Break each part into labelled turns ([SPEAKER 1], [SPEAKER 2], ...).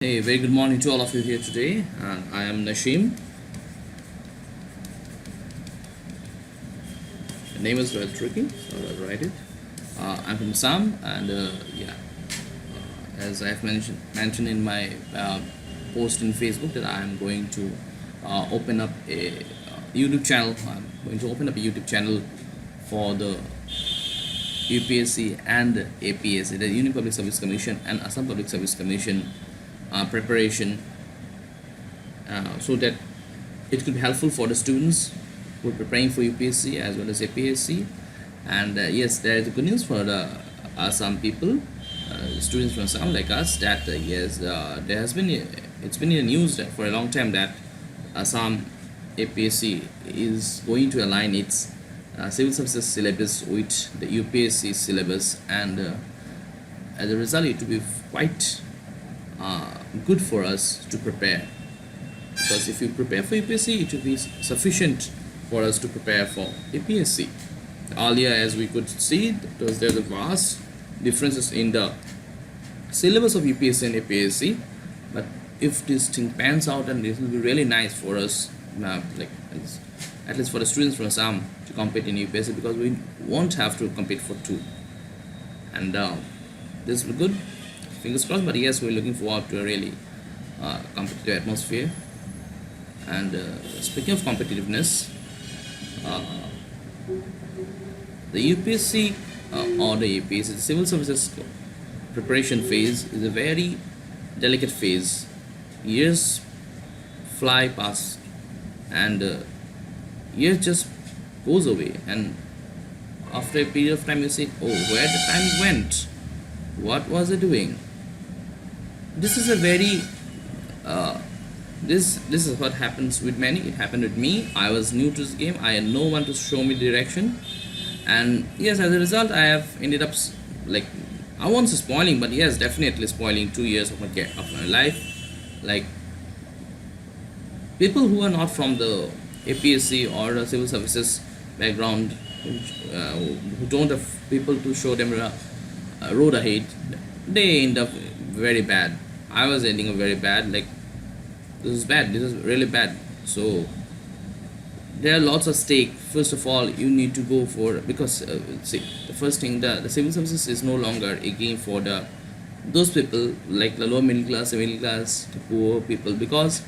[SPEAKER 1] Hey, very good morning to all of you here today. And I am Nashim. The name is rather tricky, so I'll write it. I'm from Assam, and as I've mentioned in my post in Facebook that I am going to open up a YouTube channel. I'm going to open up a YouTube channel for the UPSC and APSC, the Union Public Service Commission and Assam Public Service Commission preparation, so that it could be helpful for the students who are preparing for UPSC as well as APSC. And yes, there is good news for the Assam people, students from Assam like us, that yes, there has been it's been in the news that for a long time that Assam APSC is going to align its civil services syllabus with the UPSC syllabus, and as a result, it will be quite good for us to prepare, because if you prepare for UPSC, it will be sufficient for us to prepare for APSC. Earlier, as we could see, there are vast differences in the syllabus of UPSC and APSC, but if this thing pans out, and it will be really nice for us, at least for the students from Assam, to compete in UPSC, because we won't have to compete for two, and this will be good. Fingers crossed. But yes, we're looking forward to a really competitive atmosphere. And speaking of competitiveness, the UPSC or the APSC, the civil services preparation phase, is a very delicate phase. Years fly past, and years just goes away, and after a period of time you say, oh, where the time went, what was it doing? This is a very this is what happens with many. It happened with me. I was new to this game. I had no one to show me direction, and yes, as a result, I have ended up I won't say spoiling, but yes, definitely spoiling 2 years of my life. Like, people who are not from the APSC or the civil services background, who don't have people to show them a road ahead, they end up very bad. I was ending up very bad. Like, this is bad. This is really bad. So there are lots of stake. First of all, you need to go for, because see, the first thing, the civil services is no longer a game for those people like the lower middle class, the middle class, the poor people, because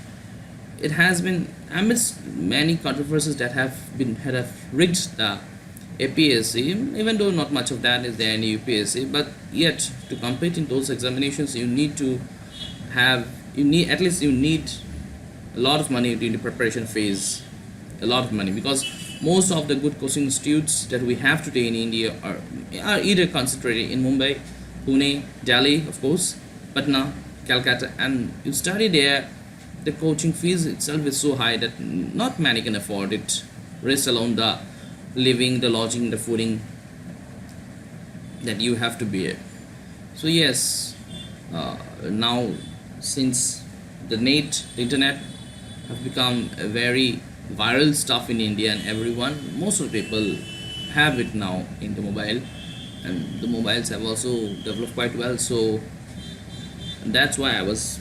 [SPEAKER 1] it has been, amidst many controversies that have rigged the APSC, even though not much of that is there in UPSC, but yet to compete in those examinations, you need a lot of money during the preparation phase, a lot of money, because most of the good coaching institutes that we have today in India are either concentrated in Mumbai, Pune, Delhi, of course, Patna, Calcutta, and you study there. The coaching fees itself is so high that not many can afford it, rest alone the living, the lodging, the fooding that you have to bear. So yes, now, since the internet have become a very viral stuff in India, and most of the people have it now in the mobile, and the mobiles have also developed quite well. So that's why I was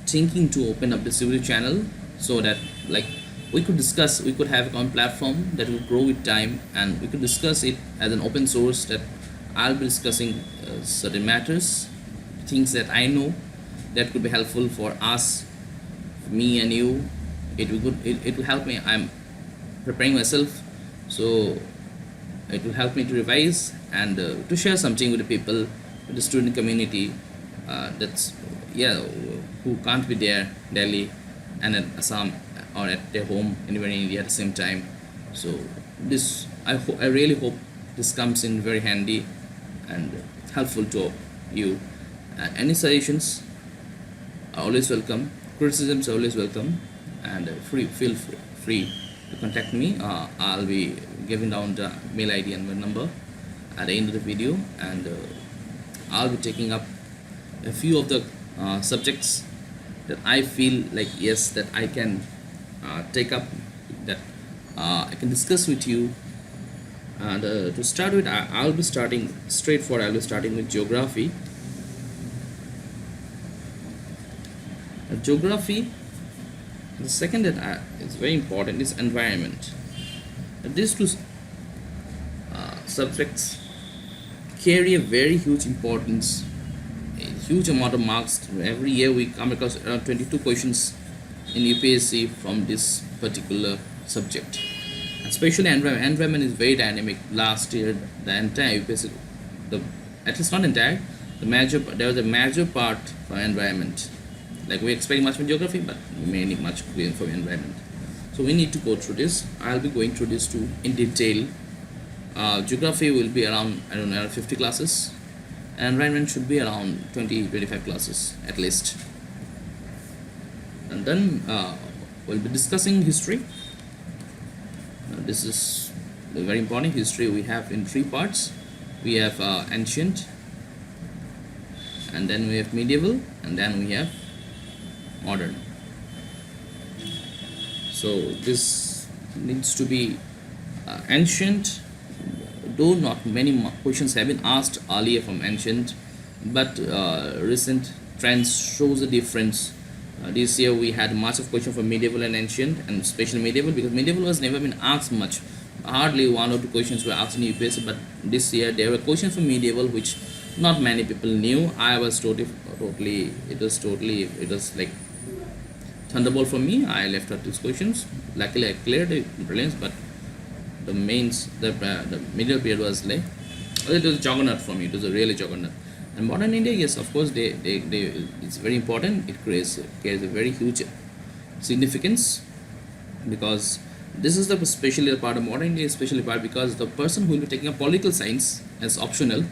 [SPEAKER 1] thinking to open up this YouTube channel, so that we could have a common platform that will grow with time, and we could discuss it as an open source, that I'll be discussing certain matters, things that I know that could be helpful for us, me and you. It will help me. I'm preparing myself, so it will help me to revise and to share something with the people, with the student community, that's who can't be there Delhi and at Assam, or at their home anywhere in India at the same time. So this, I really hope this comes in very handy and helpful to you. Any suggestions are always welcome. Criticisms are always welcome, and feel free to contact me. I'll be giving down the mail ID and my number at the end of the video, and I'll be taking up a few of the subjects that I feel like, yes, that I can take up, that I can discuss with you. And to start with, I'll be starting straightforward. I'll be starting with geography. Geography, the second that is very important is environment. These two subjects carry a very huge importance, a huge amount of marks. Every year we come across around 22 questions in UPSC from this particular subject. Especially environment. Environment is very dynamic. Last year, the entire UPSC, the at least not entire, the major there was a major part for environment. Like we expect much from geography, but we may need much for environment. So we need to go through this. I'll be going through this too in detail. Geography will be around, I don't know, 50 classes. Environment should be around 20-25 classes at least. And then we'll be discussing history. This is very important. History we have in three parts. We have ancient, and then we have medieval, and then we have modern. So this needs to be ancient, though not many questions have been asked earlier from ancient, but recent trends shows a difference. This year we had much of question for medieval and ancient, and especially medieval, because medieval was never been asked much. Hardly one or two questions were asked in UPSC, but this year there were questions for medieval which not many people knew. I was totally it was like thunderbolt for me. I left out these questions. Luckily I cleared it, brilliance, but the middle period was like, well, it was a juggernaut for me. It was a really juggernaut. And modern India, yes, of course, they it's very important. It carries a very huge significance, because this is the specially the part of modern India, especially part because the person who will be taking up political science as optional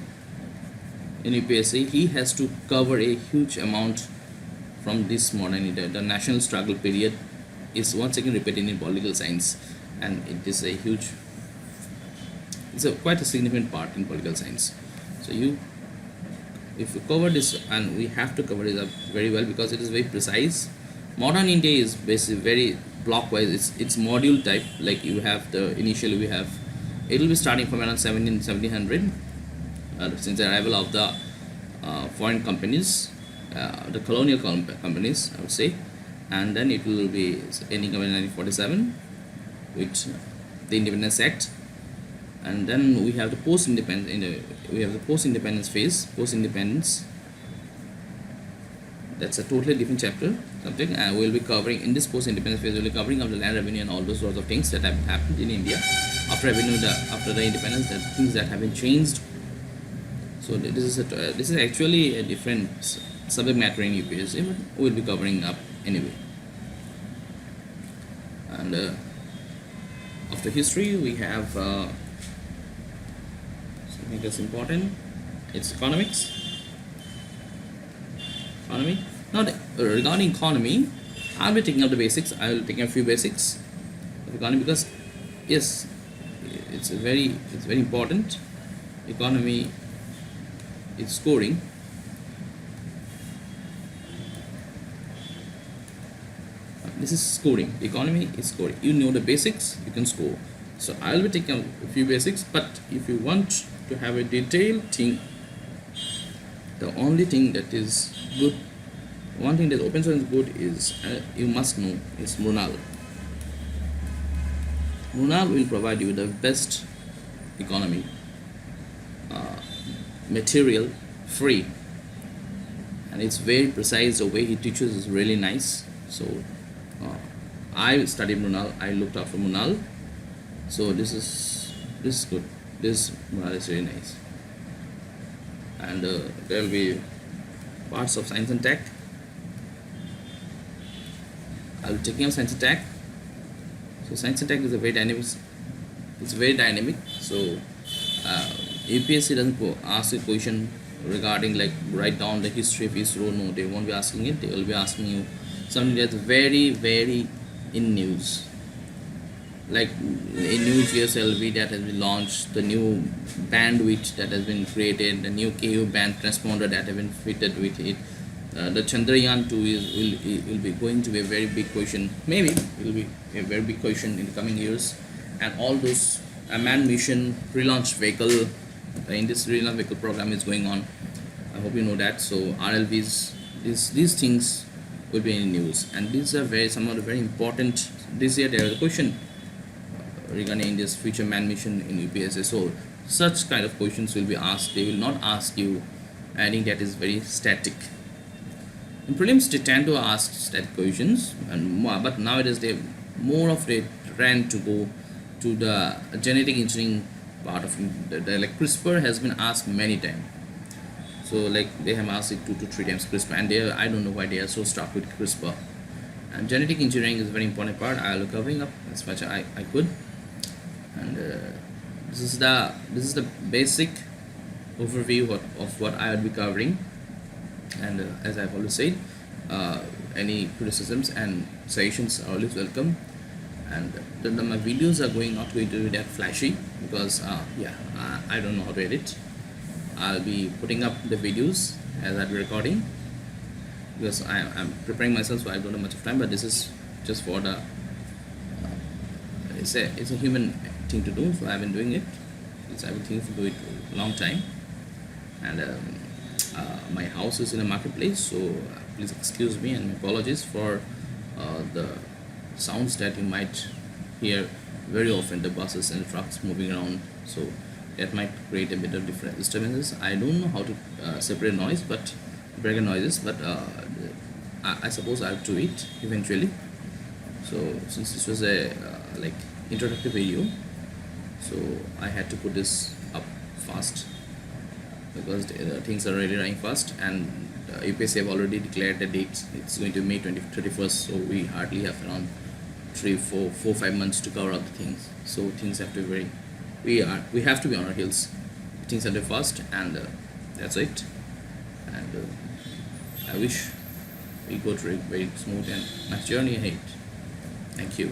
[SPEAKER 1] in UPSC, he has to cover a huge amount from this modern India. The national struggle period is once again repeated in political science, and it is a huge, it's quite a significant part in political science. So if you cover this, and we have to cover it up very well because it is very precise. Modern India is basically very blockwise. It's module type. Like you have the initially we have, it will be starting from around 1700 since the arrival of the foreign companies, the colonial companies, I would say, and then it will be ending up in 1947 with the Independence Act. And then we have the post-independence phase. Post-independence, that's a totally different chapter subject, and we'll be covering in this post-independence phase. We'll be covering of the land revenue and all those sorts of things that have happened in India after the independence, that things that have been changed. So this is actually a different subject matter in UPSC, but we'll be covering up anyway. And after history, we have something that's important. It's economics. Now regarding economy, I'll be taking up the basics. I will take a few basics of economy because yes, it's very important. Economy is scoring. This is scoring. Economy is scoring. You know the basics, you can score. So I'll be taking a few basics, but if you want to have a detailed thing, the only thing that is good, one thing that open source is good is you must know is Mrunal. Mrunal will provide you the best economy material free, and it's very precise. The way he teaches is really nice. So I studied Mrunal. I looked after Mrunal. So this is good. This Mrunal is really nice. And there will be parts of science and tech. I'll be taking up science and tech. So science and tech is a very dynamic. It's very dynamic. So UPSC doesn't ask a question regarding like write down the history of ISRO. No, they won't be asking it. They will be asking you something that's very in news, like a new GSLV that has been launched, the new bandwidth that has been created, the new KU band transponder that has been fitted with it. The Chandrayaan 2 will be going to be a very big question. Maybe it will be a very big question in the coming years. And all those manned mission relaunch vehicle, in this relaunch vehicle program is going on. I hope you know that. So RLVs, these things will be any news. And these are very some of the very important. This year there was a question regarding India's future man mission in UPSC. So such kind of questions will be asked. They will not ask you anything that is very static. In prelims, they tend to ask static questions, but nowadays they more of a trend to go to the genetic engineering part of like CRISPR has been asked many times. So like they have asked it 2 to 3 times CRISPR, and I don't know why they are so stuck with CRISPR. And genetic engineering is a very important part. I will covering up as much as I could, and this is the basic overview of what I will be covering. And as I've always said, any criticisms and suggestions are always welcome. And my videos are not going to be that flashy because I don't know how to edit. I'll be putting up the videos as I'm recording because I'm preparing myself, so I don't have much of time. But this is just for the it's a human thing to do, so I've been doing it. I've been thinking to do it a long time. And my house is in a marketplace, so please excuse me and my apologies for the sounds that you might hear very often, the buses and the trucks moving around. So that might create a bit of different disturbances. I don't know how to separate noise, but background noises, but I suppose I'll do it eventually. So since this was a like introductory video, so I had to put this up fast because the things are really running fast, and UPSC have already declared the date. It's going to be May 31st, so we hardly have around 5 months to cover up the things. So things have to be we have to be on our heels. Things are very fast, and that's it. And I wish we go through a very smooth and nice journey ahead. Thank you.